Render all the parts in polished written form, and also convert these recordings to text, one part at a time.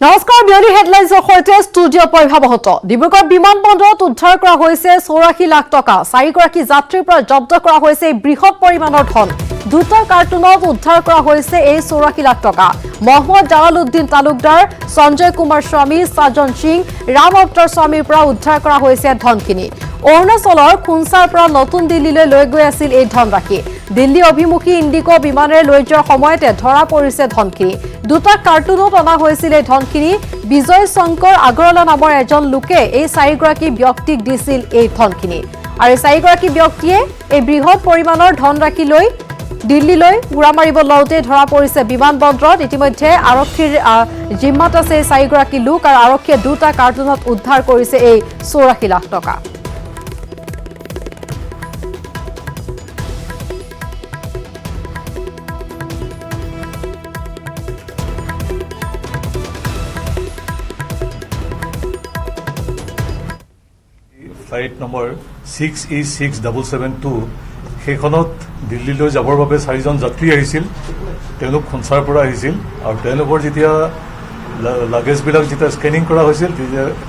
নমস্কাৰ বিয়লি হেডলাইন্সৰ সৈতে ষ্টুডিঅ প্ৰভাৱহত ডিব্ৰুগড় বিমানবন্দৰত উদ্ধাৰ কৰা হৈছে 84 লাখ টকা 4 গৰাকী যাত্ৰীৰ পৰা জব্দ কৰা হৈছে বৃহৎ পৰিমাণৰ ধন দুটা কাৰ্টুনত উদ্ধাৰ কৰা হৈছে এই 84 লাখ টকা মহম্মদ জালালউদ্দিন তালুকদাৰ সঞ্জয় কুমাৰ স্বামী সাজন সিং ৰাম অৱতাৰ স্বামীৰ পৰা উদ্ধাৰ কৰা হৈছে ধনখিনি অৰুণাচলৰ খুনচাৰ পৰা নতুন দিল্লীলৈ লৈ গৈ আছিল এই ধনৰাশি দিল্লী অভিমুখী ইণ্ডিগো বিমানেৰে লৈ যোৱাৰ সময়তে ধৰা পৰিছে ধনখিনি দুটা কাৰ্টুনত অনা হৈছিল এই ধনখিনি বিজয় শংকৰ আগৰৱালা নামৰ এজন লোকে এই 4 গৰাকী ব্যক্তিক দিছিল এই ধনখিনি আৰু 4 গৰাকী ব্যক্তিয়ে এই বৃহৎ পৰিমাণৰ ধনৰাশি লৈ দিল্লীলৈ উৰা মাৰিব লওঁতে ধৰা পৰিছে বিমানবন্দৰত ইতিমধ্যে আৰক্ষীৰ জিম্মাত আছে 4 গৰাকী লোক আৰু আৰক্ষীয়ে দুটা কাৰ্টুনত উদ্ধাৰ কৰিছে এই 84 লাখ টকা ফ্লাইট নম্বৰ 6E6772 সেইখনত দিল্লীলৈ যাবৰ বাবে 4জন যাত্ৰী আহিছিল তেওঁলোক খুনচাৰ পৰা আহিছিল আৰু তেওঁলোকৰ যেতিয়া লাগেজবিলাক যেতিয়া স্কেনিং কৰা হৈছিল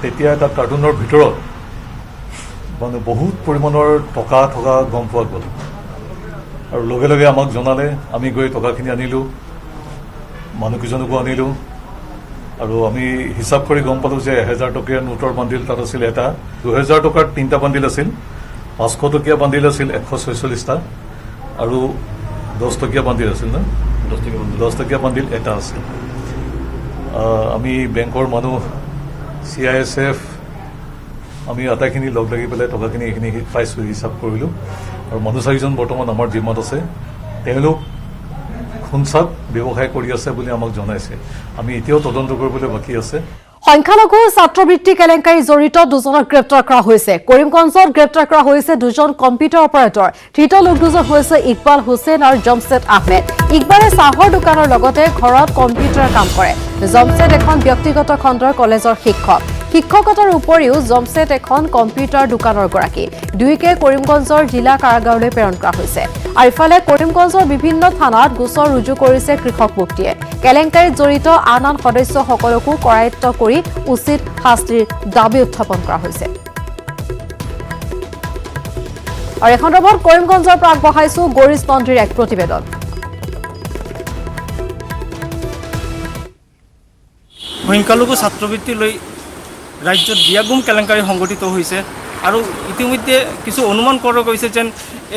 তেতিয়া এটা কাৰ্টুনৰ ভিতৰত মানে বহুত পৰিমাণৰ টকা থকা গম পোৱা গ'ল আৰু লগে লগে আমাক জনালে আমি গৈ টকাখিনি আনিলোঁ মানুহকেইজনকো আনিলোঁ আৰু আমি হিচাপ কৰি গম পালোঁ যে 1000 টকীয়া নোটৰ বান্দিল তাত আছিল এটা 2000 টকাৰ 3টা বান্দিল আছিল 500 টকীয়া বান্দিল আছিল 146টা আৰু 10 টকীয়া বান্দিল আছিল না 10 টকীয়া বান্দিল এটা আছিল আমি বেংকৰ মানুহ CISF আমি আটাইখিনি লগ লাগি পেলাই টকাখিনি এইখিনি পাইছোঁ হিচাপ কৰিলোঁ আৰু মানুহ 4জন বৰ্তমান আমাৰ জিম্মাত আছে তেওঁলোক খুনচাত ব্যৱসায় কৰি আছে বুলি আমাক জনাইছে আমি এতিয়াও তদন্ত কৰিবলৈ বাকী আছে সংখ্যালঘু ছাত্ৰবৃত্তি কেলেংকাৰী জড়িত দুজনক গ্ৰেপ্তাৰ কৰা হৈছে কৰিমগঞ্জত গ্ৰেপ্তাৰ কৰা হৈছে দুজন কম্পিউটাৰ অপাৰেটৰ ধৃত লোক দুজন হৈছে ইকবাল হুছেইন আৰু জমছেদ আহমেদ ইকবালে চাহৰ দোকানৰ লগতে ঘৰত কম্পিউটাৰ কাম কৰে জমছেদ এখন ব্যক্তিগত খণ্ডৰ কলেজৰ শিক্ষকতাৰ উপৰিও জমছেদ এখন কম্পিউটাৰ দোকানৰ গৰাকী দুইকে কৰিমগঞ্জৰ জিলা কাৰাগাৰলৈ প্ৰেৰণ কৰা হৈছে আৰু ইফালে কৰিমগঞ্জৰ বিভিন্ন থানাত গোচৰ ৰুজু কৰিছে কৃষক মুক্তিয়ে কেলেংকাৰীত জড়িত আন সদস্যসকলকো কৰায়ত্ব কৰি উচিত শাস্তিৰ দাবী উত্থাপন কৰা হৈছে আৰু এখন সন্দৰ্ভত কৰিমগঞ্জৰ পৰা আগবঢ়াইছো গৰিছ নন্দীৰ এক প্ৰতিবেদন সংখ্যালঘু ছাত্ৰবৃত্তি লৈ ৰাজ্যত বিয়াগুম কেলেংকাৰী সংঘটিত হৈছে আৰু ইতিমধ্যে কিছু অনুমান কৰা গৈছে যেন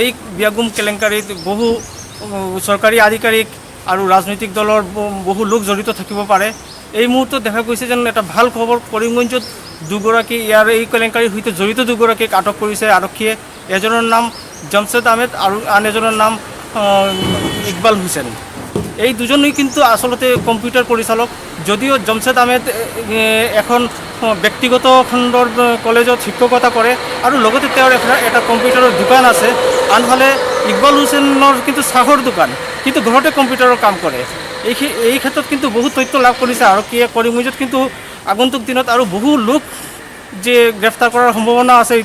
এই বিয়াগুম কেলেংকাৰীত বহু চৰকাৰী আধিকাৰিক আৰু ৰাজনৈতিক দলৰ বহু লোক জড়িত থাকিব পাৰে এই মুহূৰ্তত দেখা গৈছে যেন এটা ভাল খবৰ কৰিমগঞ্জত দুগৰাকী ইয়াৰ এই কেলেংকাৰীৰ সৈতে জড়িত দুগৰাকীক আটক কৰিছে আৰক্ষীয়ে এজনৰ নাম জমছেদ আহমেদ আৰু আন এজনৰ নাম ইকবাল হুছেইন এই দুজনেই কিন্তু আচলতে কম্পিউটাৰ পৰিচালক যদিও জমছেদ আহমেদ এখন ব্যক্তিগত খণ্ডৰ কলেজত শিক্ষকতা কৰে আৰু লগতে তেওঁৰ এটা কম্পিউটাৰৰ দোকান আছে আনফালে ইকবাল হুছেইনৰ কিন্তু চাহৰ দোকান কিন্তু ঘৰতে কম্পিউটাৰৰ কাম কৰে এই ক্ষেত্ৰত কিন্তু বহুত তথ্য লাভ কৰিছে আৰক্ষীয়ে কৰিমগঞ্জত কিন্তু আগন্তুক দিনত আৰু বহু লোক যে গ্ৰেপ্তাৰ কৰাৰ সম্ভাৱনা আছে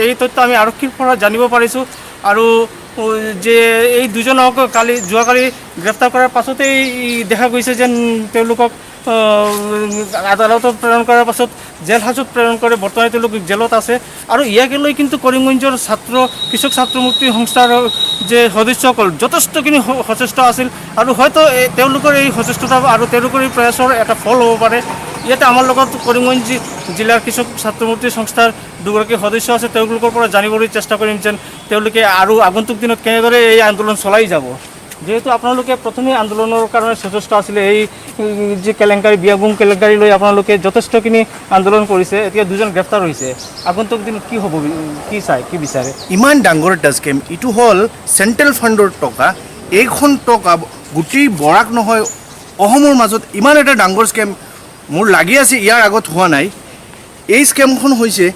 এই তথ্য আমি আৰক্ষীৰ পৰা জানিব পাৰিছোঁ আৰু যে এই দুজনক যোৱাকালি গ্ৰেপ্তাৰ কৰাৰ পাছতেই দেখা গৈছে যেন তেওঁলোকক আদালতত প্ৰেৰণ কৰাৰ পাছত জেল হাজত প্ৰেৰণ কৰে বৰ্তমানে তেওঁলোক জেলত আছে আৰু ইয়াকে লৈ কিন্তু কৰিমগঞ্জৰ কৃষক ছাত্ৰ মুক্তি সংস্থাৰ যে সদস্যসকল যথেষ্টখিনি সচেষ্ট আছিল আৰু হয়তো তেওঁলোকৰ এই সচেষ্টতা আৰু তেওঁলোকৰ এই প্ৰয়াসৰ এটা ফল হ'ব পাৰে ইয়াতে আমাৰ লগত কৰিমগঞ্জ জিলাৰ কৃষক ছাত্ৰ মুক্তি সংস্থাৰ দুগৰাকী সদস্য আছে তেওঁলোকৰ পৰা জানিবলৈ চেষ্টা কৰিম যেন তেওঁলোকে আৰু আগন্তুক দিনত কেনেদৰে এই আন্দোলন চলাই যাব যেহেতু আপোনালোকে প্ৰথমে আন্দোলনৰ কাৰণে সচেষ্ট আছিলে এই যে কেলেংকাৰী বিয়াগুম কেলেংকাৰী লৈ আপোনালোকে যথেষ্টখিনি আন্দোলন কৰিছে এতিয়া দুজন গ্ৰেপ্তাৰ হৈছে আগন্তুক দিনত কি হ'ব কি বিচাৰে ইমান ডাঙৰ এটা স্কেম ইটো হ'ল চেণ্ট্ৰেল ফাণ্ডৰ টকা এইখন টকা গোটেই বৰাক নহয় অসমৰ মাজত ইমান এটা ডাঙৰ স্কেম মোৰ লাগি আছে ইয়াৰ আগত হোৱা নাই এই স্কেমখন হৈছে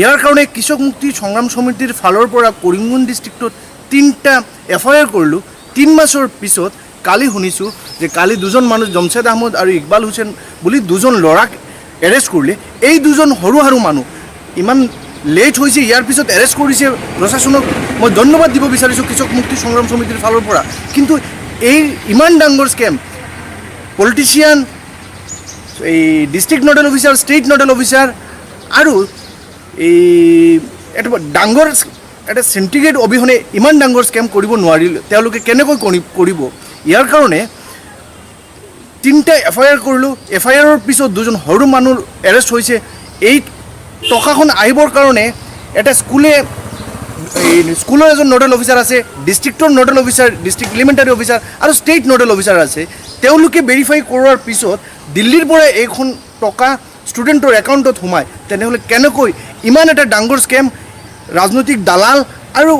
ইয়াৰ কাৰণে কৃষক মুক্তি সংগ্ৰাম সমিতিৰ ফালৰ পৰা কৰিমগঞ্জ ডিষ্ট্ৰিক্টত 3টা FIR কৰিলোঁ 3 মাসৰ পিছত কালি শুনিছোঁ যে কালি দুজন মানুহ জমছেদ আহমেদ আৰু ইকবাল হুছেইন বুলি দুজন ল'ৰাক এৰেষ্ট কৰিলে এই দুজন সৰু মানুহ ইমান লেট হৈছে ইয়াৰ পিছত এৰেষ্ট কৰিছে প্ৰশাসনক মই ধন্যবাদ দিব বিচাৰিছোঁ কৃষক মুক্তি সংগ্ৰাম সমিতিৰ ফালৰ পৰা কিন্তু এই ইমান ডাঙৰ স্কেম পলিটিচিয়ান এই district nodal officer, state nodal officer আৰু এই এটা ডাঙৰ এটা চেণ্টিগ্ৰেড অবিহনে ইমান ডাঙৰ স্কেম কৰিব নোৱাৰিলে তেওঁলোকে কেনেকৈ কৰিব। ইয়াৰ কাৰণে 3টা FIR কৰিলোঁ। FIRৰ পিছত 2জন সৰু মানুহ এৰেষ্ট হৈছে। এই টকাখন আহিবৰ কাৰণে এটা স্কুলৰ এজন নডেল অফিচাৰ আছে, ডিষ্ট্ৰিক্টৰ nodal officer, district elementary officer আৰু ষ্টেট নডেল অফিচাৰ আছে। তেওঁলোকে ভেৰিফাই কৰোৱাৰ পিছত দিল্লীৰ পৰা এইখন টকা ষ্টুডেণ্টৰ একাউণ্টত সোমায়। তেনেহ'লে কেনেকৈ ইমান এটা ডাঙৰ স্কেম, ৰাজনৈতিক দালাল আৰু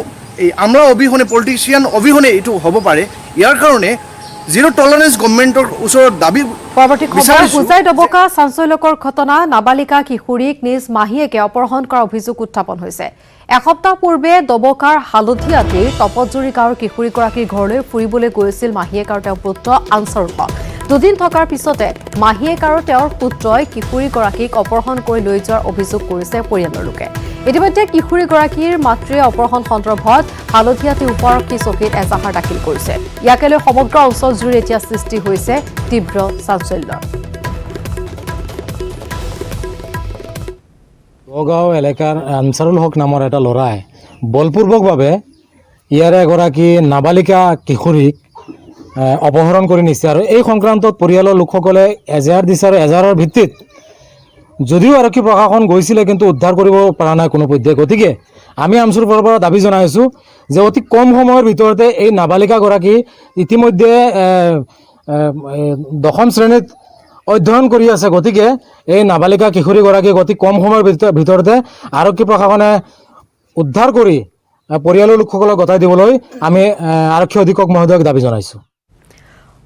এই আমৰা অবিহনে, পলিটিচিয়ান অবিহনে এইটো হ'ব পাৰে। ইয়াৰ কাৰণে জিৰ' টলাৰেঞ্চ গভৰ্ণমেণ্টৰ ওচৰত দাবী পৰৱৰ্তী খবৰ বুজাই ডবকা চাঞ্চল্যকৰ ঘটনা। নাবালিকা কিশোৰীক নিজ মাহীয়েকে অপহৰণ কৰাৰ অভিযোগ উত্থাপন হৈছে। এসপ্তাহ পূৰ্বে ডবকাৰ হালধীয়াটিৰ তপতজুৰি গাঁৱৰ কিশোৰীগৰাকীৰ ঘৰলৈ ফুৰিবলৈ গৈছিল মাহীয়েক আৰু তেওঁৰ পুত্ৰ আনচাৰুল হক। দুদিন থকাৰ পিছতে মাহীয়েক আৰু তেওঁৰ পুত্ৰই কিশোৰীগৰাকীক অপহৰণ কৰি লৈ যোৱাৰ অভিযোগ কৰিছে পৰিয়ালৰ লোকে। ইতিমধ্যে কিশোৰীগৰাকীৰ মাতৃয়ে অপহৰণ সন্দৰ্ভত হালধীয়াটি উপ-আৰক্ষী চকীত এজাহাৰ দাখিল কৰিছে। ইয়াকে লৈ সমগ্ৰ অঞ্চলজুৰি এতিয়া সৃষ্টি হৈছে তীব্ৰ চাঞ্চল্য। নগাঁও এলেকাৰ আনচাৰুল হক নামৰ এটা ল'ৰাই বলপূৰ্বকভাৱে ইয়াৰে এগৰাকী নাবালিকা কিশোৰীক অপহৰণ কৰি নিছে আৰু এই সংক্ৰান্তত পৰিয়ালৰ লোকসকলে এজাহাৰ দিছে আৰু এজাহাৰৰ ভিত্তিত যদিও আৰক্ষী প্ৰশাসন গৈছিলে কিন্তু উদ্ধাৰ কৰিব পৰা নাই কোনো পধ্যে। গতিকে আমি আমচুৰ পৰা দাবী জনাইছোঁ যে অতি কম সময়ৰ ভিতৰতে এই নাবালিকাগৰাকী ইতিমধ্যে 10ম শ্ৰেণীত অধ্যয়ন কৰি আছে। গতিকে এই নাবালিকা কিশোৰীগৰাকীক অতি কম সময়ৰ ভিতৰতে আৰক্ষী প্ৰশাসনে উদ্ধাৰ কৰি পৰিয়ালৰ লোকসকলক গতাই দিবলৈ আমি আৰক্ষী অধীক্ষক মহোদয়ক দাবী জনাইছোঁ।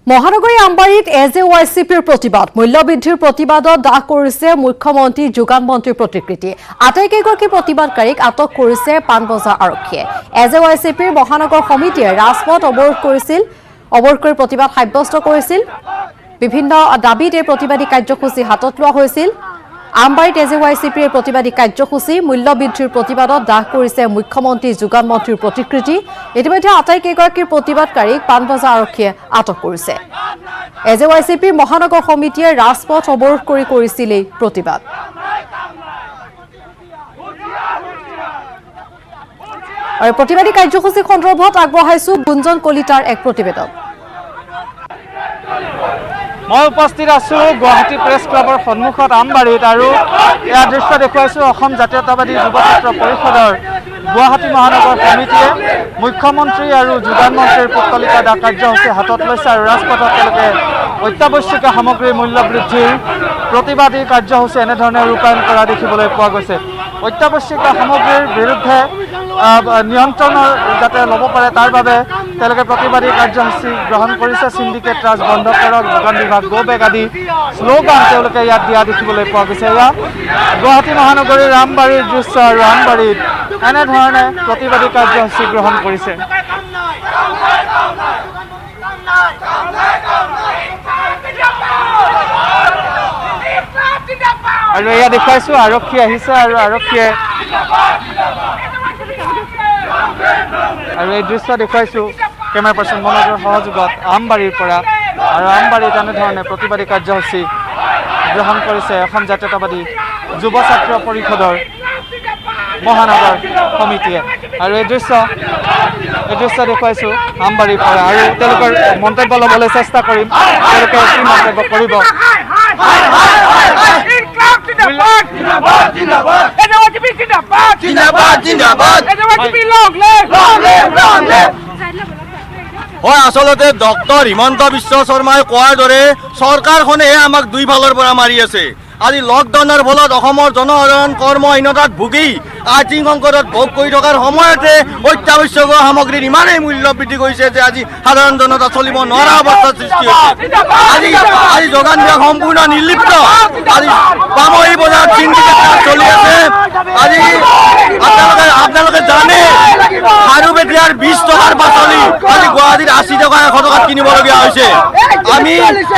মহানগৰী আমবাৰীত AJYCPৰ প্ৰতিবাদ। মূল্যবৃদ্ধিৰ প্ৰতিবাদত দাহ কৰিছে মুখ্যমন্ত্ৰী যোগান মন্ত্ৰীৰ প্ৰতিকৃতি। আটাইকেইগৰাকী প্ৰতিবাদকাৰীক আটক কৰিছে পাণবজাৰ আৰক্ষীয়ে। AJYCPৰ মহানগৰ সমিতিয়ে ৰাজপথ অৱৰোধ কৰি প্ৰতিবাদ সাব্যস্ত কৰিছিল। বিভিন্ন দাবীত এই প্ৰতিবাদী কাৰ্যসূচী হাতত লোৱা হৈছিল। আমবাৰীত AJYCPৰ প্ৰতিবাদী কাৰ্যসূচী। মূল্যবৃদ্ধিৰ প্ৰতিবাদত দাহ কৰিছে মুখ্যমন্ত্ৰী যোগান মন্ত্ৰীৰ প্ৰতিকৃতি। ইতিমধ্যে আটাইকেইগৰাকীৰ প্ৰতিবাদকাৰীক পাণবজাৰ আৰক্ষীয়ে আটক কৰিছে। AJYCPৰ মহানগৰ সমিতিয়ে ৰাজপথ অৱৰোধ কৰি কৰিছিল এই প্ৰতিবাদ। আৰু প্ৰতিবাদী কাৰ্যসূচী সন্দৰ্ভত আগবঢ়াইছো গুঞ্জন কলিতাৰ এক প্ৰতিবেদন। মই উপস্থিত আছোঁ গুৱাহাটী প্ৰেছ ক্লাবৰ সন্মুখত আমবাৰীত আৰু ইয়াৰ দৃশ্য দেখুৱাইছোঁ অসম জাতীয়তাবাদী যুৱ ছাত্ৰ পৰিষদৰ গুৱাহাটী মহানগৰ সমিতিয়ে মুখ্যমন্ত্ৰী আৰু যোগান মন্ত্ৰীৰ পুতলিকা দাহ কাৰ্যসূচী হাতত লৈছে আৰু ৰাজপথত তেওঁলোকে অত্যাৱশ্যকীয় সামগ্ৰীৰ মূল্য বৃদ্ধিৰ প্ৰতিবাদী কাৰ্যসূচী এনেধৰণে ৰূপায়ণ কৰা দেখিবলৈ পোৱা গৈছে। অত্যাৱশ্যকীয় সামগ্ৰীৰ বিৰুদ্ধে নিয়ন্ত্ৰণৰ যাতে ল'ব পাৰে তাৰ বাবে তেওঁলোকে প্ৰতিবাদী কাৰ্যসূচী গ্ৰহণ কৰিছে। চিণ্ডিকেট ৰাজ বন্ধ কৰক, যোগান বিভাগ গো বেক আদি শ্লোগান তেওঁলোকে ইয়াত দিয়া দেখিবলৈ পোৱা গৈছে। এয়া গুৱাহাটী মহানগৰীৰ আমবাৰীৰ দৃশ্য আৰু আমবাৰীত এনেধৰণে প্ৰতিবাদী কাৰ্যসূচী গ্ৰহণ কৰিছে। আৰু এয়া দেখুৱাইছোঁ আৰক্ষী আহিছে আৰু আৰক্ষীয়ে আৰু এই দৃশ্য দেখুৱাইছোঁ কেমেৰা পাৰ্চন মনোজৰ সহযোগত আমবাৰীৰ পৰা। আৰু আমবাৰীত এনেধৰণে প্ৰতিবাদী কাৰ্যসূচী গ্ৰহণ কৰিছে অসম জাতীয়তাবাদী যুৱ ছাত্ৰ পৰিষদৰ মহানগৰ সমিতিয়ে। আৰু এই দৃশ্য দেখুৱাইছোঁ আমবাৰীৰ পৰা আৰু তেওঁলোকৰ মন্তব্য ল'বলৈ চেষ্টা কৰিম, তেওঁলোকে কি মন্তব্য কৰিব। হয়, আচলতে ডক্টৰ হিমন্ত বিশ্ব শৰ্মাই কোৱাৰ দৰে চৰকাৰখনেহে আমাক দুই ফালৰ পৰা মাৰি আছে। আজি লকডাউনৰ ফলত অসমৰ জনসাধাৰণ কৰ্মহীনতাত ভুগি আৰ্থিক সংকটত ভোগ কৰি থকাৰ সময়তে অত্যাৱশ্যকীয় সামগ্ৰীৰ ইমানেই মূল্য বৃদ্ধি কৰিছে যে আজি সাধাৰণ জনতা চলিব নোৱাৰা অৱস্থাৰ সৃষ্টি হৈছে। আজি যোগান বিভাগ সম্পূৰ্ণ নিৰ্লিপ্ত। আজি পামহি বজাৰত চিণ্ডিকেট চলি আছে। আজি আপোনালোকে জানে খাৰুপেটীয়াৰ 20 টকাৰ পাচলি আজি গুৱাহাটীত 80 টকা 100 টকাত কিনিবলগীয়া হৈছে। আমি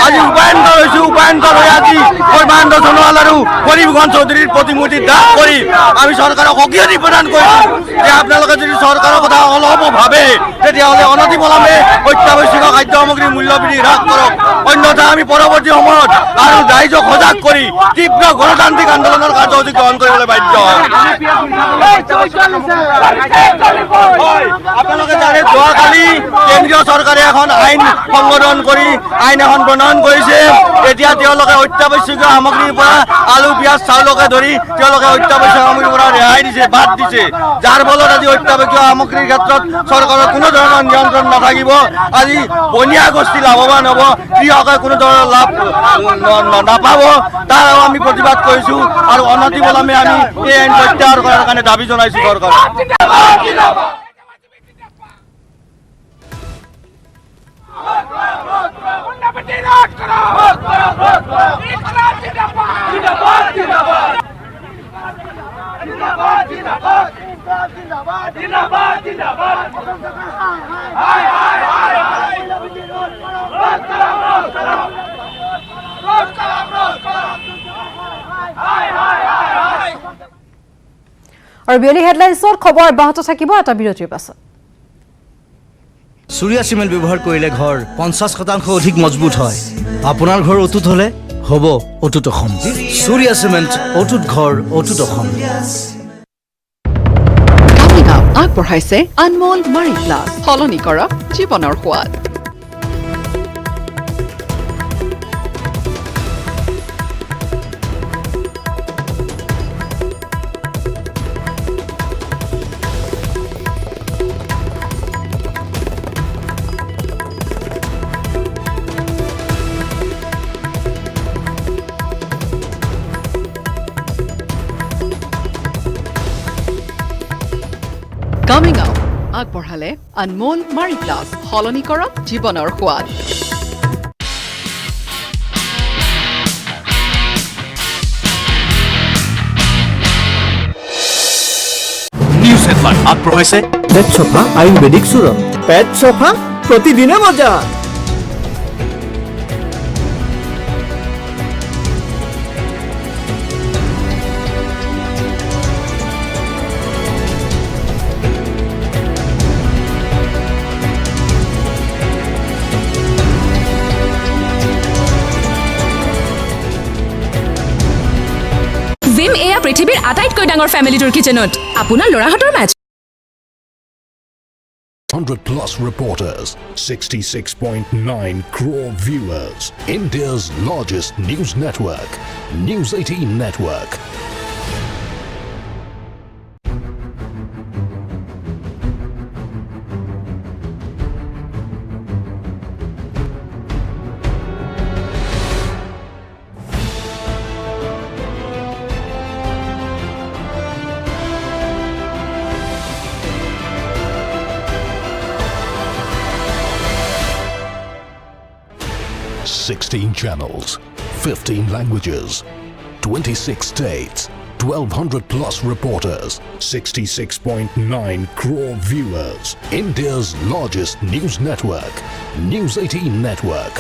আজি উপায়ন্ত হৈছোঁ। উপায়ন্ত হৈ আজি সৰ্বানন্দ সোণোৱাল আৰু পৰিভূষণ চৌধুৰীৰ প্ৰতিমূৰ্তি দাহ কৰি আমি চৰকাৰক সকিয়নি প্ৰদান কৰিছোঁ যে আপোনালোকে যদি চৰকাৰৰ কথা অলপ ভাবে তেতিয়াহ'লে অনতিপলমে অত্যাৱশ্যকীয় খাদ্য সামগ্ৰীৰ মূল্য বৃদ্ধি হ্ৰাস কৰক, অন্যথা আমি পৰৱৰ্তী সময়ত আৰু ৰাইজক সজাগ কৰি তীব্ৰ গণতান্ত্ৰিক আন্দোলনৰ কাৰ্যসূচী গ্ৰহণ কৰিবলৈ বাধ্য হয়। আপোনালোকে জানে যোৱাকালি কেন্দ্ৰীয় চৰকাৰে এখন আইন সংশোধন কৰি আইন এখন প্ৰণয়ন কৰিছে। এতিয়া তেওঁলোকে অত্যাৱশ্যকীয় সামগ্ৰীৰ পৰা আলু পিঁয়াজ চাউলকে ধৰি তেওঁলোকে অত্যাৱশ্যকীয় সামগ্ৰীৰ পৰা ৰেহাই দিছে, বাদ দিছে, যাৰ ফলত আজি অত্যাৱশ্যকীয় সামগ্ৰীৰ ক্ষেত্ৰত চৰকাৰৰ কোনো ধৰণৰ নিয়ন্ত্ৰণ নাথাকিব। আজি বনিয়া গোষ্ঠী লাভৱান হ'ব, কৃষকে কোনো ধৰণৰ লাভ নাপাব। তাৰ আমি প্ৰতিবাদ কৰিছোঁ আৰু অনতিপলমে আমি এই আইন প্ৰত্যাহাৰ কৰাৰ কাৰণে দাবী জনাইছোঁ চৰকাৰক। আৰু বিয়লি হেডলাইন্সত খবৰ অব্যাহত থাকিব এটা বিৰতিৰ পাছত। চুৰিয়া চিমেণ্ট ব্যৱহাৰ কৰিলে ঘৰ 50% অধিক মজবুত হয়। আপোনাৰ ঘৰ অটুট হ'লে হ'ব অটুট অসম। চুৰিয়া চিমেণ্ট, অটুট ঘৰ, অটুট অসম। আগবঢ়াইছে আনমোল মাৰি প্লাছ, সলনি কৰক জীৱনৰ সোৱাদ। কামিং আউট আগবঢ়ালে আনমোল মাৰি প্লাছ, সলনি কৰক জীৱনৰ সোৱাদ। নিউজ হেডলাইন আগবঢ়াইছে পেট চফা আয়ুৰ্বেদিক চূৰণ। পেট চফা প্ৰতিদিনে মজা। ভিম এয়া পৃথিৱীৰ আটাইতকৈ ডাঙৰ ফেমিলিটোৰ কিচেনত আপোনাৰ ল'ৰাহঁতৰ match. 100+ reporters, 66.9 crore viewers. India's largest news network, News 18 Network. Sixteen channels, 15 languages, 26 states, 1,200+ reporters, 66.9 crore viewers. India's largest news network, News 18 Network.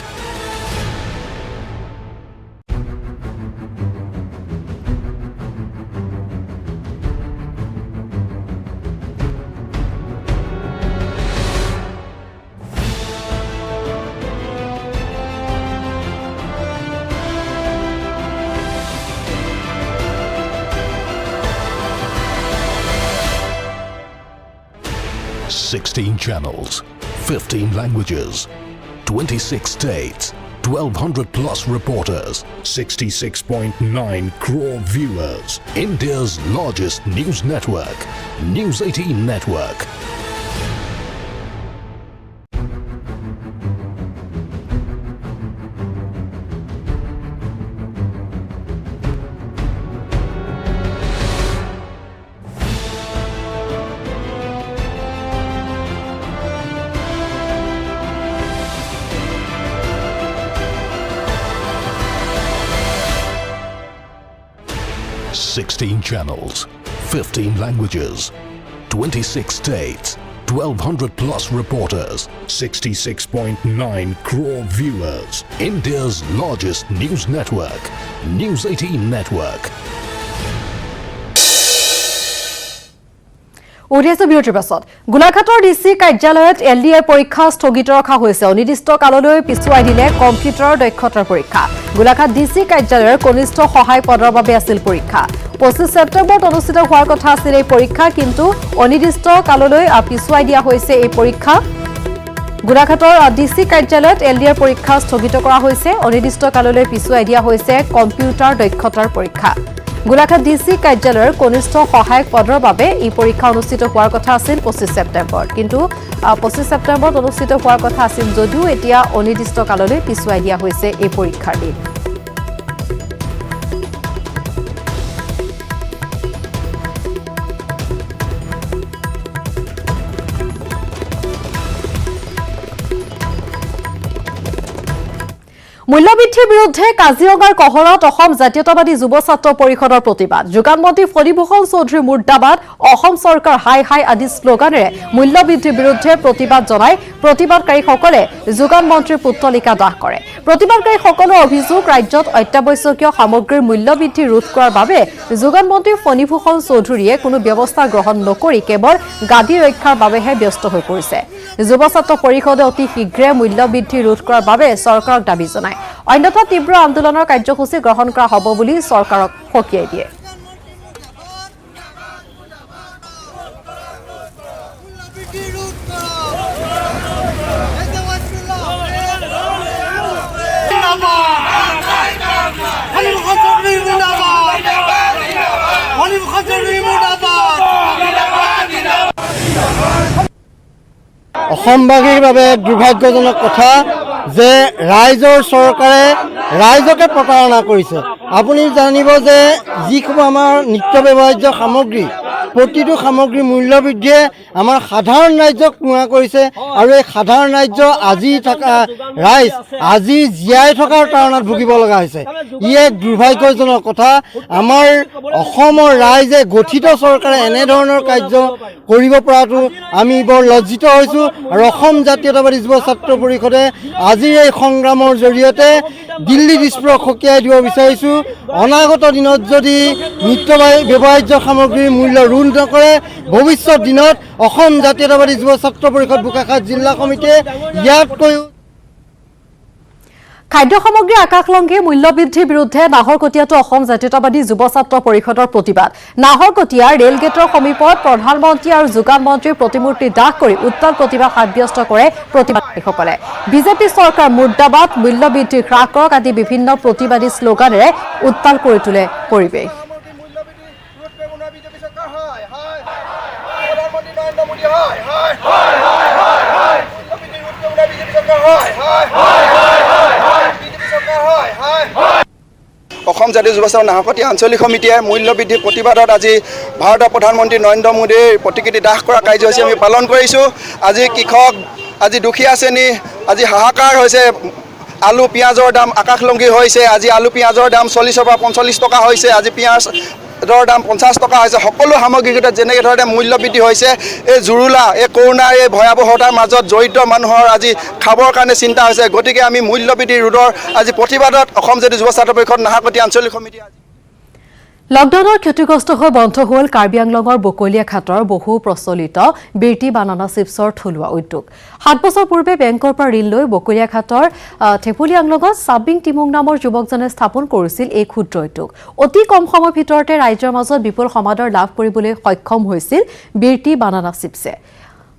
Sixteen channels, 15 languages, 26 states, 1,200+ reporters, 66.9 crore viewers. India's largest news network, News 18 Network. Sixteen channels, 15 languages, 26 states, 1,200+ reporters, 66.9 crore viewers. India's largest news network, News 18 Network. উঠি আছো বিৰতিৰ পাছত গোলাঘাটৰ DC কাৰ্যালয়ত LDA পৰীক্ষা স্থগিত ৰখা হৈছে অনিৰ্দিষ্ট কাললৈ পিছুৱাই দিলে কম্পিউটাৰৰ দক্ষতাৰ পৰীক্ষা গোলাঘাট ডিচি কাৰ্যালয়ৰ কনিষ্ঠ সহায় পদৰ বাবে আছিল পৰীক্ষা 25 ছেপ্টেম্বৰত অনুষ্ঠিত হোৱাৰ কথা আছিল এই পৰীক্ষা কিন্তু অনিৰ্দিষ্ট কাললৈ পিছুৱাই দিয়া হৈছে এই পৰীক্ষা গোলাঘাটৰ ডিচি কাৰ্যালয়ত LDA পৰীক্ষা স্থগিত কৰা হৈছে অনিৰ্দিষ্ট কাললৈ পিছুৱাই দিয়া হৈছে কম্পিউটাৰ দক্ষতাৰ পৰীক্ষা গোলাঘাট ডিচি কাৰ্যালয়ৰ কনিষ্ঠ সহায়ক পদৰ বাবে এই পৰীক্ষা অনুষ্ঠিত হোৱাৰ কথা আছিল 25 ছেপ্টেম্বৰত কিন্তু 25 ছেপ্টেম্বৰত অনুষ্ঠিত হোৱাৰ কথা আছিল যদিও এতিয়া অনিৰ্দিষ্ট কাললৈ পিছুৱাই দিয়া হৈছে এই পৰীক্ষাৰ দিন মূল্যবৃদ্ধিৰ বিৰুদ্ধে কাজিৰঙাৰ কহৰত অসম জাতীয়তাবাদী যুৱ ছাত্ৰ পৰিষদৰ প্ৰতিবাদ যোগান মন্ত্ৰী ফণীভূষণ চৌধুৰী মুৰ্দাবাদ অসম চৰকাৰ হাই হাই আদি শ্লোগানেৰে মূল্যবৃদ্ধিৰ বিৰুদ্ধে প্ৰতিবাদ জনাই প্ৰতিবাদকাৰীসকলে যোগান মন্ত্ৰীৰ পুতলিকা দাহ কৰে প্ৰতিবাদকাৰীসকলৰ অভিযোগ ৰাজ্যত অত্যাৱশ্যকীয় সামগ্ৰীৰ মূল্যবৃদ্ধি ৰোধ কৰাৰ বাবে যোগান মন্ত্ৰী ফণীভূষণ চৌধুৰীয়ে কোনো ব্যৱস্থা গ্ৰহণ নকৰি কেৱল গাদী ৰক্ষাৰ বাবেহে ব্যস্ত হৈ পৰিছে যুৱ ছাত্ৰ পৰিষদে অতি শীঘ্ৰে মূল্যবৃদ্ধি ৰোধ কৰাৰ বাবে চৰকাৰক দাবী জনায় অন্যথা তীব্ৰ আন্দোলনৰ কাৰ্যসূচী গ্ৰহণ কৰা হ'ব বুলি চৰকাৰক সকীয়াই দিয়ে অসমবাসীৰ বাবে দুৰ্ভাগ্যজনক কথা যে ৰাইজৰ চৰকাৰে ৰাইজকে প্ৰতাৰণা কৰিছে আপুনি জানিব যে যিসমূহ আমাৰ নিত্য ব্যৱহাৰ্য সামগ্ৰী প্ৰতিটো সামগ্ৰীৰ মূল্যবৃদ্ধিয়ে আমাৰ সাধাৰণ ৰাইজক নোৱা কৰিছে আৰু এই সাধাৰণ ৰাইজ আজি থকা ৰাইজ আজি জীয়াই থকাৰ তাৰণাত ভুগিব লগা হৈছে ই এক দুৰ্ভাগ্যজনক কথা আমাৰ অসমৰ ৰাইজে গঠিত চৰকাৰে এনেধৰণৰ কাৰ্য কৰিব পৰাটো আমি বৰ লজ্জিত হৈছোঁ আৰু অসম জাতীয়তাবাদী যুৱ ছাত্ৰ পৰিষদে আজিৰ এই সংগ্ৰামৰ জৰিয়তে দিল্লী ডিস্প্ৰক সকীয়াই দিব বিচাৰিছোঁ অনাগত দিনত যদি নিত্য ব্যৱহাৰ্য সামগ্ৰীৰ মূল্য ৰোধ নকৰে ভৱিষ্যত দিনত অসম জাতীয়তাবাদী যুৱ ছাত্ৰ পৰিষদ বোকাখাত জিলা সমিতিয়ে ইয়াতকৈও খাদ্য সামগ্ৰী আকাশলংঘী মূল্যবৃদ্ধিৰ বিৰুদ্ধে নাহৰকটীয়াতো অসম জাতীয়তাবাদী যুৱ ছাত্ৰ পৰিষদৰ প্ৰতিবাদ নাহৰকটীয়াৰ ৰেলগেটৰ সমীপত প্ৰধানমন্ত্ৰী আৰু যোগান মন্ত্ৰীৰ প্ৰতিমূৰ্তি দাহ কৰি উত্তাল প্ৰতিবাদ সাব্যস্ত কৰে প্ৰতিবাদকাৰীসকলে বিজেপি চৰকাৰ মুৰ্দাবাদ মূল্যবৃদ্ধি হ্ৰাস কৰক আদি বিভিন্ন প্ৰতিবাদী শ্লোগানেৰে উত্তাল কৰি তোলে পৰিৱেশ অসম জাতীয় যুৱ ছাত্ৰ নাহৰকটীয়া আঞ্চলিক সমিতিয়ে মূল্যবৃদ্ধি প্ৰতিবাদত আজি ভাৰতৰ প্ৰধানমন্ত্ৰী নৰেন্দ্ৰ মোদীৰ প্ৰতিকৃতি দাহ কৰা কাৰ্যসূচী আমি পালন কৰিছোঁ আজি কৃষক আজি দুখীয়া শ্ৰেণী আজি হাহাকাৰ হৈছে আলু পিঁয়াজৰ দাম আকাশলংঘী হৈছে আজি আলু পিঁয়াজৰ দাম 40 পৰা 45 টকা হৈছে আজি পিঁয়াজৰ দাম 50 টকা হৈছে সকলো সামগ্ৰীৰ ক্ষেত্ৰত যেনেকৈ ধৰণে মূল্যবৃদ্ধি হৈছে এই জুৰুলা এই কৰোণাৰ এই ভয়াৱহতাৰ মাজত জড়িত মানুহৰ আজি খাবৰ কাৰণে চিন্তা হৈছে গতিকে আমি মূল্যবৃদ্ধি ৰোধৰ আজি প্ৰতিবাদত অসম জাতীয় যুৱ ছাত্ৰ পৰিষদ নাহৰকটীয়া আঞ্চলিক সমিতি লকডাউনৰ ক্ষতিগ্ৰস্ত হৈ বন্ধ হ'ল কাৰ্বি আংলঙৰ বকলীয়া ঘাটৰ বহু প্ৰচলিত বিৰটি বানানা চিপছৰ থলুৱা উদ্যোগ 7 বছৰ পূৰ্বে বেংকৰ পৰা ঋণ লৈ বকলীয়া ঘাটৰ থেপুলি আংলঙত চাবিং টিমুং নামৰ যুৱকজনে স্থাপন কৰিছিল এই ক্ষুদ্ৰ উদ্যোগ অতি কম সময়ৰ ভিতৰতে ৰাজ্যৰ মাজত বিপুল সমাদৰ লাভ কৰিবলৈ সক্ষম হৈছিল বিৰটি বানানা চিপছে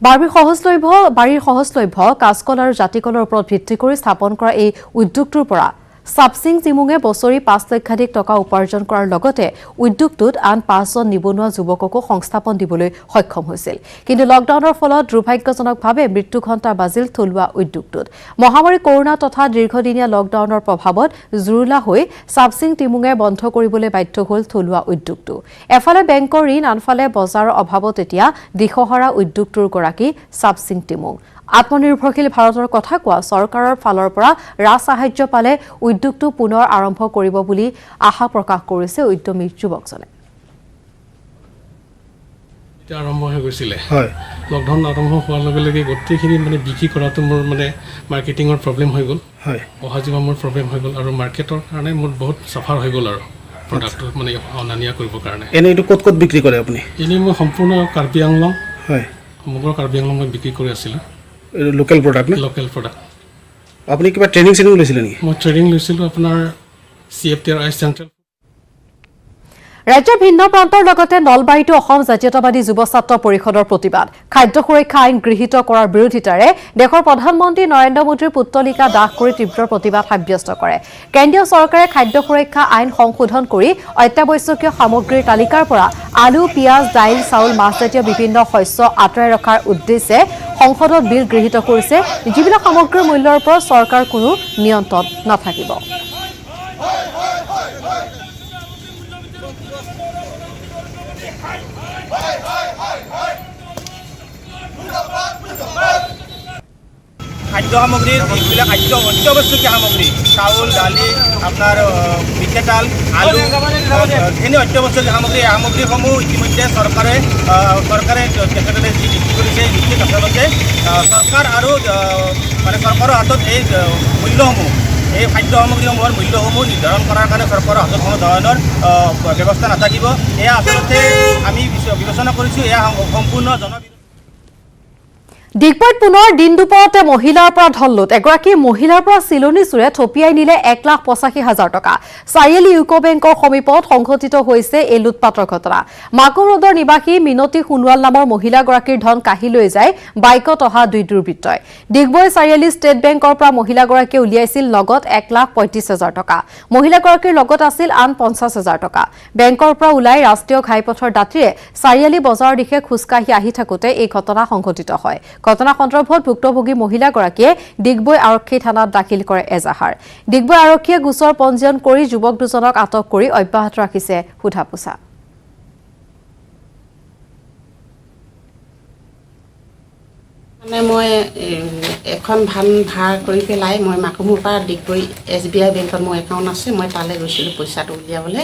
বাৰীৰ সহজলভ্য কাঁচকল আৰু জাতিকলৰ ওপৰত ভিত্তি কৰি স্থাপন কৰা এই উদ্যোগটোৰ পৰা সাবসিং জিমুঙে বছৰি 5 লক্ষাধিক টকা উপাৰ্জন কৰাৰ লগতে উদ্যোগটোত আন 5 জন নিবনুৱা যুৱককো সংস্থাপন দিবলৈ সক্ষম হৈছিল কিন্তু লকডাউনৰ ফলত দুৰ্ভাগ্যজনকভাৱে মৃত্যু ঘণ্টা বাজিল থলুৱা উদ্যোগটোত মহামাৰী কৰোনা তথা দীৰ্ঘদিনীয়া লকডাউনৰ প্ৰভাৱত জুৰুলা হৈ সাবসিং টিমুঙে বন্ধ কৰিবলৈ বাধ্য হ'ল থলুৱা উদ্যোগটো এফালে বেংকৰ ঋণ আনফালে বজাৰৰ অভাৱত এতিয়া দিশহৰা উদ্যোগটোৰ গৰাকী সাবসিং টিমুং আত্মনিৰ্ভৰশীল ভাৰতৰ কথা কোৱা চৰকাৰৰ ফালৰ পৰা ৰাজ সাহায্য পালে উদ্যোগটো পুনৰ আৰম্ভ কৰিব বুলি আশা প্ৰকাশ কৰিছে উদ্যমী যুৱকজনে আৰম্ভ হৈ গৈছিল হয় লকডাউন আৰম্ভ হোৱাৰ লগে লগে গোটেইখিনি মানে বিক্ৰী কৰাটো মোৰ মানে মাৰ্কেটিঙৰ প্ৰব্লেম হৈ গ'ল হয় অহা যোৱা মোৰ প্ৰব্লেম হৈ গ'ল আৰু মাৰ্কেটৰ কাৰণে মোৰ বহুত চাফাৰ হৈ গ'ল আৰু প্ৰডাক্ট মানে অনা নিয়া কৰিবৰ কাৰণে এনেই এইটো ক'ত ক'ত বিক্ৰী কৰে আপুনি এনেই মই সম্পূৰ্ণ কাৰ্বি আংলং হয় সমগ্ৰ কাৰ্বি আংলং মই বিক্ৰী কৰি আছিলোঁ লোকেল প্ৰডাক্ট নে লোকেল প্ৰডাক্ট আপুনি কিবা ট্ৰেইনিং লৈছিলে নেকি মই ট্ৰেইনিং লৈছিলোঁ আপোনাৰ CFTRI চেণ্ট্ৰেল ৰাজ্যৰ ভিন্ন প্ৰান্তৰ লগতে নলবাৰীতো অসম জাতীয়তাবাদী যুৱ ছাত্ৰ পৰিষদৰ প্ৰতিবাদ খাদ্য সুৰক্ষা আইন গৃহীত কৰাৰ বিৰোধিতাৰে দেশৰ প্ৰধানমন্ত্ৰী নৰেন্দ্ৰ মোদীৰ পুত্তলিকা দাহ কৰি তীব্ৰ প্ৰতিবাদ সাব্যস্ত কৰে কেন্দ্ৰীয় চৰকাৰে খাদ্য সুৰক্ষা আইন সংশোধন কৰি অত্যাৱশ্যকীয় সামগ্ৰীৰ তালিকাৰ পৰা আলু পিয়াজ দাইল চাউল মাছজাতীয় বিভিন্ন শস্য আঁতৰাই ৰখাৰ উদ্দেশ্যে সংসদত বিল গৃহীত কৰিছে যিবিলাক সামগ্ৰীৰ মূল্যৰ ওপৰত চৰকাৰ কোনো নিয়ন্ত্ৰণ নাথাকিব খাদ্য সামগ্ৰীৰ যিবিলাক অত্যাৱশ্যকীয় সামগ্ৰী চাউল দালি আপোনাৰ মিঠাতেল আলু এনে অত্যাৱশ্যকীয় সামগ্ৰী এই সামগ্ৰীসমূহ ইতিমধ্যে চৰকাৰে তেখেতসকলে যি বিক্ৰী কৰিছে নিশ্চিত আচলতে চৰকাৰ আৰু মানে চৰকাৰৰ হাতত এই মূল্যসমূহ এই খাদ্য সামগ্ৰীসমূহৰ মূল্যসমূহ নিৰ্ধাৰণ কৰাৰ কাৰণে চৰকাৰৰ হাতত কোনো ধৰণৰ ব্যৱস্থা নাথাকিব এয়া আচলতে আমি বিবেচনা কৰিছোঁ এয়া সম্পূৰ্ণ ডিগবৈত পুনৰ দিন দুপৰতে মহিলাৰ পৰা ধল্লোত এগৰাকী মহিলাৰ পৰা চিলনী চুৰে থপিয়াই নিলে 1,85,000 টকা চাৰিআলি ইউকো বেংকৰ সমীপত সংঘটিত হৈছে এই লুটপাটৰ ঘটনা মাকুম ৰোডৰ নিবাসী মিনতী সোণোৱাল নামৰ মহিলাগৰাকীৰ ধন কাঢ়ি লৈ যায় বাইকত অহা দুই দুৰ্বৃত্তই ডিগবৈ চাৰিআলি ষ্টেট বেংকৰ পৰা মহিলাগৰাকীয়ে উলিয়াইছিল লগত 1,35,000 টকা মহিলাগৰাকীৰ লগত আছিল আন 50,000 টকা বেংকৰ পৰা ওলাই ৰাষ্ট্ৰীয় ঘাইপথৰ দাঁতিৰে চাৰিআলি বজাৰৰ দিশে খোজকাঢ়ি আহি থাকোতে এই ঘটনা সংঘটিত হয় ঘটনা সন্দৰ্ভত ভুক্তভোগী মহিলাগৰাকীয়ে ডিগবৈ আৰক্ষী থানাত দাখিল কৰে এজাহাৰ ডিগবৈ আৰক্ষীয়ে গোচৰ পঞ্জীয়ন কৰি যুৱক দুজনক আটক কৰি অব্যাহত ৰাখিছে সোধা পোছা মানে মই এখন ভান ভাড়া কৰি পেলাই মই মাকুমৰ পৰা ডিগবৈ SBI বেংকত মোৰ একাউণ্ট আছে মই তালৈ গৈছিলোঁ পইচাটো উলিয়াবলৈ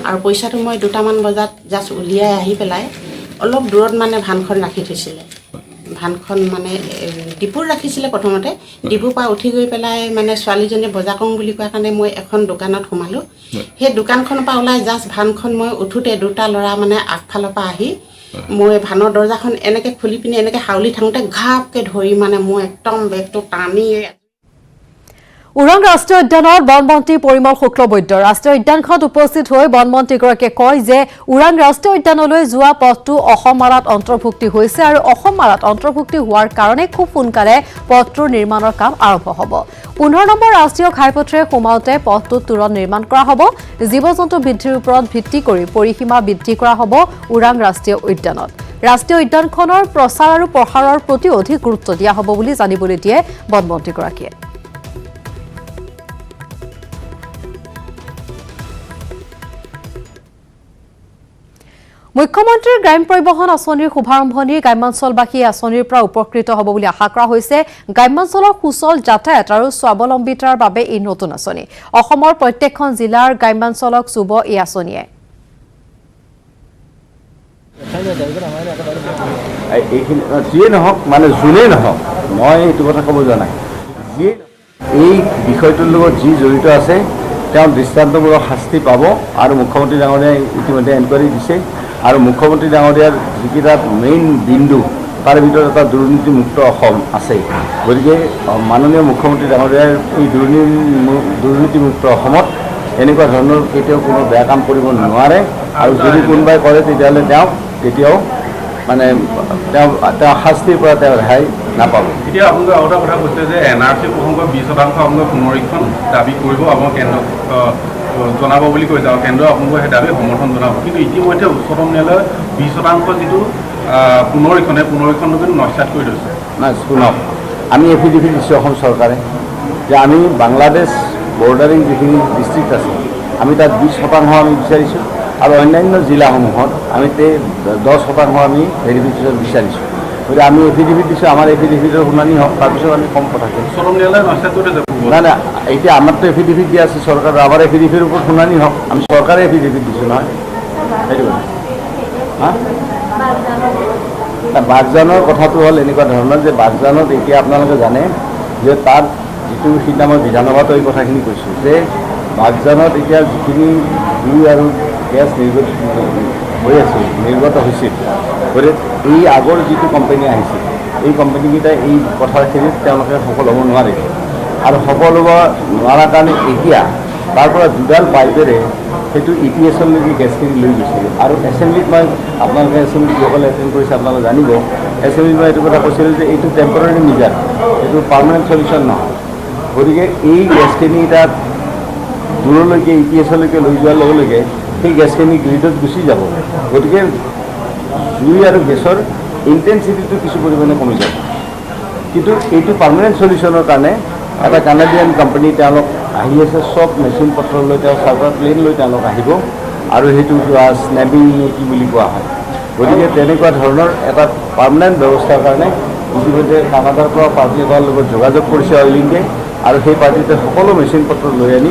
আৰু পইচাটো মই 2টামান বজাত জাষ্ট উলিয়াই আহি পেলাই অলপ দূৰত মানে ভানখন ৰাখি থৈছিলে ভানখন মানে ডিপুত ৰাখিছিলে প্ৰথমতে ডিপুৰ পৰা উঠি গৈ পেলাই মানে ছোৱালীজনীয়ে বজাৰ কৰোঁ বুলি কোৱাৰ কাৰণে মই এখন দোকানত সোমালোঁ সেই দোকানখনৰ পৰা ওলাই জাষ্ট ভানখন মই উঠোতে দুটা ল'ৰা মানে আগফালৰ পৰা আহি মই ভানৰ দৰ্জাখন এনেকৈ খুলি পিনি এনেকৈ হাউলি থাকোঁতে ঘাপকৈ ধৰি মানে মই একদম বেগটো টানি উৰাং ৰাষ্ট্ৰীয় উদ্যানৰ বনমন্ত্ৰী পৰিমল শুক্লবৈদ্য ৰাষ্ট্ৰীয় উদ্যানখনত উপস্থিত হৈ বনমন্ত্ৰীগৰাকীয়ে কয় যে উৰাং ৰাষ্ট্ৰীয় উদ্যানলৈ যোৱা পথটো অসম মালাত অন্তৰ্ভুক্তি হৈছে আৰু অসম মালাত অন্তৰ্ভুক্তি হোৱাৰ কাৰণে খুব সোনকালে পথটোৰ নিৰ্মাণৰ কাম আৰম্ভ হ'ব 15 নম্বৰ ৰাষ্ট্ৰীয় ঘাইপথেৰে সোমাওঁতে পথটো তুৰন্ত নিৰ্মাণ কৰা হ'ব জীৱ-জন্তু বৃদ্ধিৰ ওপৰত ভিত্তি কৰি পৰিসীমা বৃদ্ধি কৰা হ'ব উৰাং ৰাষ্ট্ৰীয় উদ্যানত ৰাষ্ট্ৰীয় উদ্যানখনৰ প্ৰচাৰ আৰু প্ৰসাৰৰ প্ৰতি অধিক গুৰুত্ব দিয়া হ'ব বুলি জানিবলৈ দিয়ে বনমন্ত্ৰীগৰাকীয়ে মুখ্যমন্ত্ৰীৰ গ্ৰাম্য পৰিবহণ আঁচনিৰ শুভাৰম্ভণি গ্ৰাম্যাঞ্চলবাসী আঁচনিৰ পৰা উপকৃত হ'ব বুলি আশা কৰা হৈছে গ্ৰাম্যাঞ্চলৰ সুচল যাতায়াত আৰু স্বাৱলম্বিতাৰ বাবে এই নতুন আঁচনি অসমৰ প্ৰত্যেকখন জিলাৰ গ্ৰাম্যাঞ্চলক চুব এই আঁচনিয়ে যিয়ে নহওক মানে যোনেই নহওক মই এইটো কথা ক'ব যোৱা নাই যিয়ে এই বিষয়টোৰ লগত যি জড়িত আছে তেওঁ দৃষ্টান্তমূলক শাস্তি পাব আৰু মুখ্যমন্ত্ৰী ডাঙৰীয়াই ইতিমধ্যে এনকুৱাৰী দিছে আৰু মুখ্যমন্ত্ৰী ডাঙৰীয়াৰ যিকেইটা মেইন বিন্দু তাৰ ভিতৰত এটা দুৰ্নীতিমুক্ত অসম আছে গতিকে মাননীয় মুখ্যমন্ত্ৰী ডাঙৰীয়াৰ এই দুৰ্নীতিমুক্ত অসমত এনেকুৱা ধৰণৰ কেতিয়াও কোনো বেয়া কাম কৰিব নোৱাৰে আৰু যদি কোনোবাই কৰে তেতিয়াহ'লে তেওঁ কেতিয়াও মানে তেওঁ শাস্তিৰ পৰা তেওঁ ৰেহাই নাপাব এতিয়া আপোনালোকে আৰু এটা কথা কৈছে যে NRC প্ৰসংগত 20% আপোনালোকে পুনৰীক্ষণ দাবী কৰিব আপোনালোক কেন্দ্ৰক জনাব বুলি কৈছে আৰু কেন্দ্ৰই আপোনালোকে সেই দাবী সমৰ্থন জনাব কিন্তু ইতিমধ্যে উচ্চতম ন্যায়ালয়ে 20% যিটো পুনৰীক্ষণটো কিন্তু নস্যাৎ কৰি থৈছে নাই শুনক আমি এফিডেভিট দিছোঁ অসম চৰকাৰে যে আমি বাংলাদেশ বৰ্ডাৰিং যিখিনি ডিষ্ট্ৰিক্ট আছে আমি তাত 20% আমি বিচাৰিছোঁ আৰু অন্যান্য জিলাসমূহত আমি 10% আমি ভেৰিফিকেশ্যন বিচাৰিছোঁ গতিকে আমি এফিডেভিট দিছোঁ আমাৰ এফিডেভিটৰ শুনানি হওক তাৰপিছত আমি কম কথা কৈছোঁ উচ্চতম ন্যায়ালয়ে নস্যাৎ কৰি যাব নাই নাই এতিয়া আমাৰতো এফিডেভিট দিয়া আছে চৰকাৰৰ আমাৰ এফিডেভিটৰ ওপৰত শুনানি হওক আমি চৰকাৰে এফিডেভিট দিছোঁ নহয় সেইটো বাগজানৰ কথাটো হ'ল এনেকুৱা ধৰণৰ যে বাগজানত এতিয়া আপোনালোকে জানে যে তাত যিটো সিদিনা মই বিধানসভাত এই কথাখিনি কৈছোঁ যে বাগজানত এতিয়া যিখিনি জুই আৰু গেছ নিৰ্গত হৈছিল গতিকে এই আগৰ যিটো কোম্পানী আহিছিল এই কোম্পানীকেইটাই এই কথাখিনিত তেওঁলোকে সফল হ'ব নোৱাৰে আৰু সফল হ'ব নোৱাৰাৰ কাৰণে এতিয়া তাৰ পৰা দুডাল পাইপেৰে সেইটো EPSলৈকে গেছখিনি লৈ গৈছিল আৰু এছেম্বলিত মই আপোনালোকে এছেম্বলিত যিসকলে এটেণ্ড কৰিছে আপোনালোকে জানিব এছেম্বলিত মই এইটো কথা কৈছিলোঁ যে এইটো টেম্পৰাৰী মিজাৰ এইটো পাৰ্মানেণ্ট চলিউশ্যন নহয় গতিকে এই গেছখিনি তাত দূৰলৈকে EPSলৈকে লৈ যোৱাৰ লগে লগে সেই গেছখিনি গ্ৰিডত গুচি যাব গতিকে জুই আৰু গেছৰ ইণ্টেনচিটিটো কিছু পৰিমাণে কমি যাব কিন্তু এইটো পাৰ্মানেণ্ট চলিউশ্যনৰ কাৰণে এটা কানাডিয়ান কোম্পানী তেওঁলোক আহি আছে চব মেচিন পত্ৰ লৈ তেওঁ চাৰ্টাৰ প্লেন লৈ তেওঁলোক আহিব আৰু সেইটো স্নেবিং কি বুলি কোৱা হয় গতিকে তেনেকুৱা ধৰণৰ এটা পাৰ্মানেণ্ট ব্যৱস্থাৰ কাৰণে ইতিমধ্যে কানাডাৰ পৰা পাৰ্টি এটাৰ লগত যোগাযোগ কৰিছে অইল ইণ্ডিয়াই আৰু সেই পাৰ্টিতে সকলো মেচিন পত্ৰ লৈ আনি